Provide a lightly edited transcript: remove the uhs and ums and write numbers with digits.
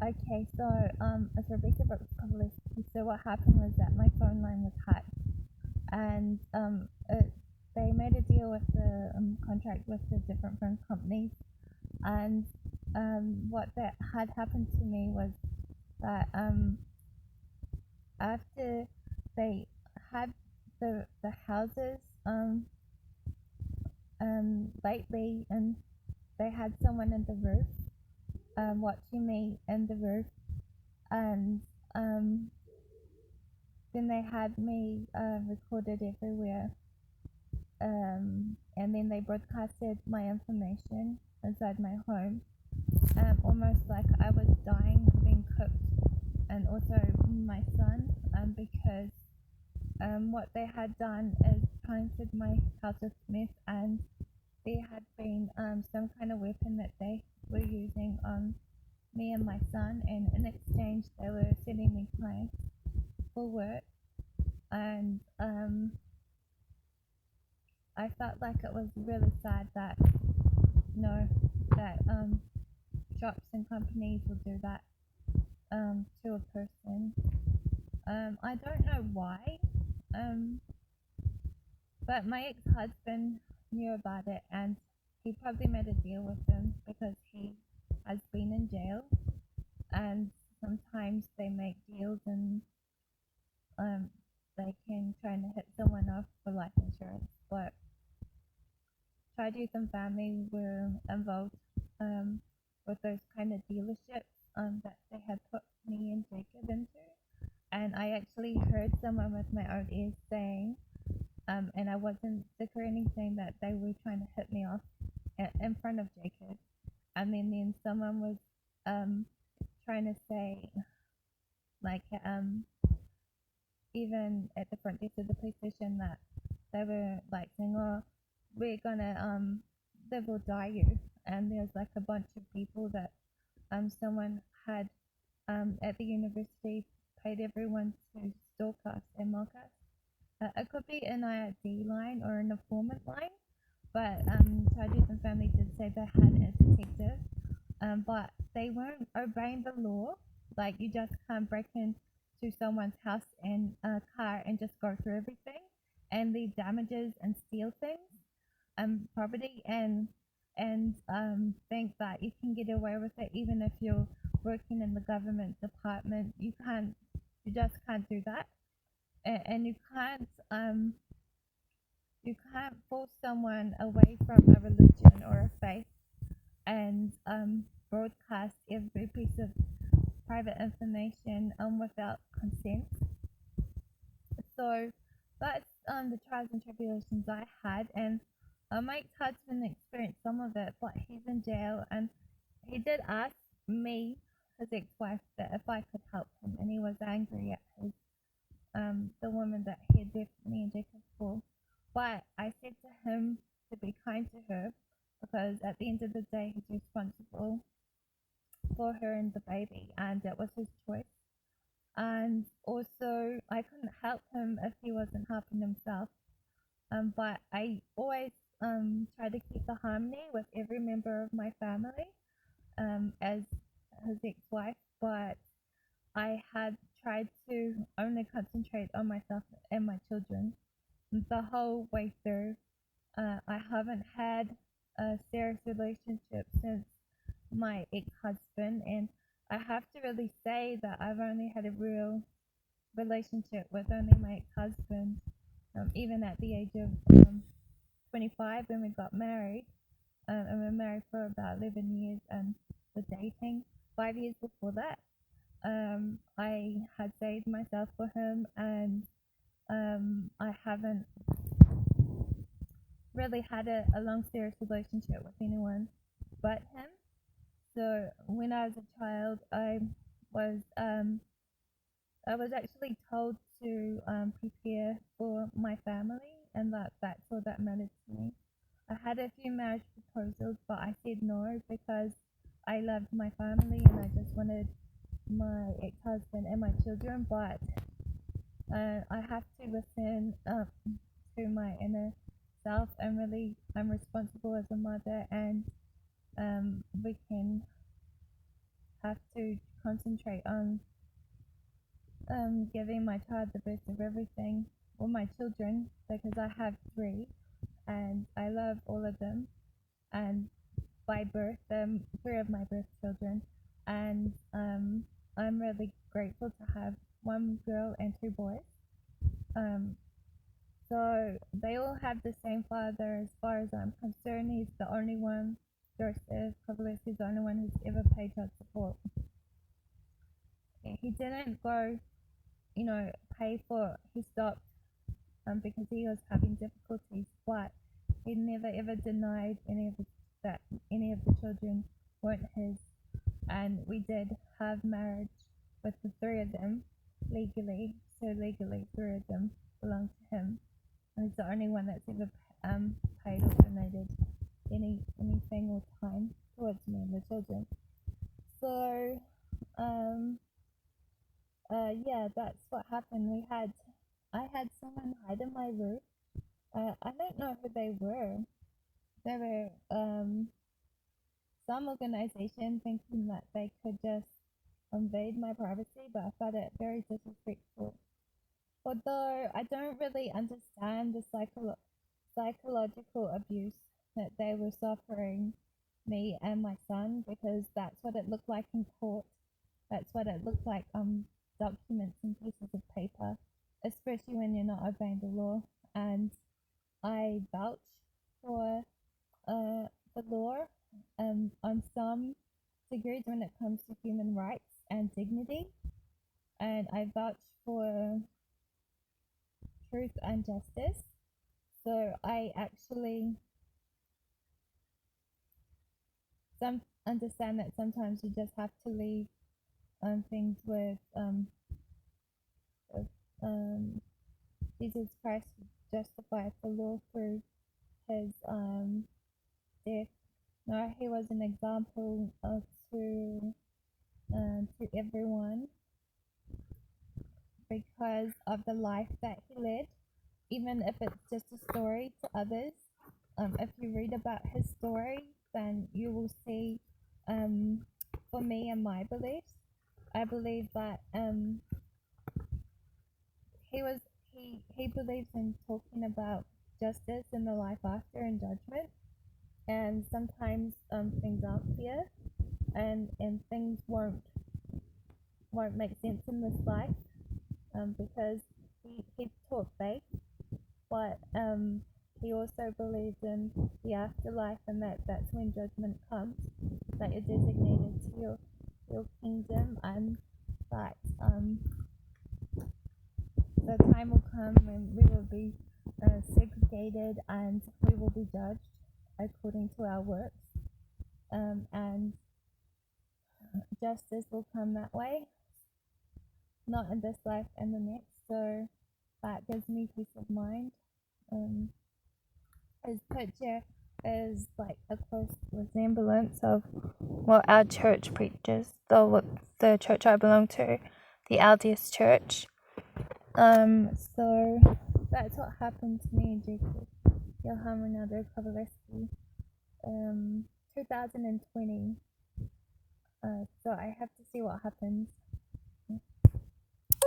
Okay, so it's Rebecca Jacobkovaleski. So what happened was that my phone line was hacked, and they made a deal with the contract with the different phone companies, and what that had happened to me was that after they had the houses lately, and they had someone in the roof watching me in the roof, and then they had me recorded everywhere, and then they broadcasted my information inside my home, almost like I was dying, being cooked, and also my son, because what they had done is planted my house with meth, and there had been some kind of weapon that they were using on me and my son, and in exchange they were sending me clients for work, and I felt like it was really sad that that shops and companies will do that to a person. I don't know why, um, but my ex-husband knew about it, and he probably made a deal with them because he has been in jail, and sometimes they make deals, and um, they can try to hit someone off for life insurance, but Traduce and family were involved with those kind of dealerships that they had put me and Jacob into. And I actually heard someone with my own ears saying, and I wasn't sick or anything, that they were trying to hit me off in front of Jacob. And then someone was trying to say, like, even at the front desk of the police station, that they were like saying, "Oh, we're gonna live or die you." And there's like a bunch of people that someone had at the university paid everyone to stalk us and mock us. It could be an IRD line or an informant line, but Charges and family did say they had a detective, but they weren't obeying the law. Like, you just can't break into someone's house and car and just go through everything and leave damages and steal things, property, and think that you can get away with it even if you're working in the government department. You just can't do that, and you can't force someone away from a religion or a faith and broadcast every piece of private information without consent. So that's the trials and tribulations I had, and my ex-husband experienced some of it, but he's in jail, and he did ask me, his ex-wife, that if I could help him, and he was angry at his the woman that he had left me and Jacob for. But I said to him to be kind to her, because at the end of the day he's responsible for her and the baby, and that was his choice. And also, I couldn't help him if he wasn't helping himself. But I always try to keep the harmony with every member of my family, as his ex-wife. But I had tried to only concentrate on myself and my children the whole way through. I haven't had a serious relationship since my ex-husband, and I have to really say that I've only had a real relationship with only my ex-husband, even at the age of 25 when we got married, and we were married for about 11 years and were dating 5 years before that. I had saved myself for him, and I haven't really had a long serious relationship with anyone but him. So when I was a child, was um, I was actually told to prepare for my family, and that's all that mattered to me. I had a few marriage proposals, but I said no because I loved my family and I just wanted my ex-husband and my children. But I have to listen to my inner self, and really I'm responsible as a mother, and we can have to concentrate on giving my child the best of everything, or my children, because I have three and I love all of them, and by birth, three of my birth children, and I'm really grateful to have one girl and two boys. So they all have the same father as far as I'm concerned. He's the only one, Jacobkovaleski is the only one who's ever paid child support. He didn't go, pay for, he stopped because he was having difficulties, but he never ever denied that any of the children weren't his. And we did have marriage with the three of them legally, so legally three of them belong to him. And he's the only one that's ever paid or donated anything or time towards me and the children. So yeah, that's what happened. I had someone hide in my roof. I don't know who they were. They were some organization thinking that they could just invade my privacy, but I found it very disrespectful. Although I don't really understand the psychological abuse that they were suffering, me and my son, because that's what it looked like in court. That's what it looked like documents and pieces of paper, especially when you're not obeying the law. And I vouch for the law on some degrees when it comes to human rights and dignity, and I vouch for truth and justice. So I actually understand that sometimes you just have to leave things with Jesus Christ justified the law through his death. No, he was an example to everyone because of the life that he led, even if it's just a story to others. If you read about his story, then you will see, for me and my beliefs, I believe that he believes in talking about justice and the life after and judgment. And sometimes things are clear, and things won't make sense in this life, because he taught faith, but he also believed in the afterlife, and that's when judgment comes, that you're designated to your kingdom, and that the time will come when we will be segregated and we will be judged according to our works, and justice will come that way, not in this life and the next. So that gives me peace of mind. His picture is like a close resemblance of what our church preaches, the church I belong to, the LDS church. So that's what happened to me and Jacobkovaleski, 2020. So I have to see what happens.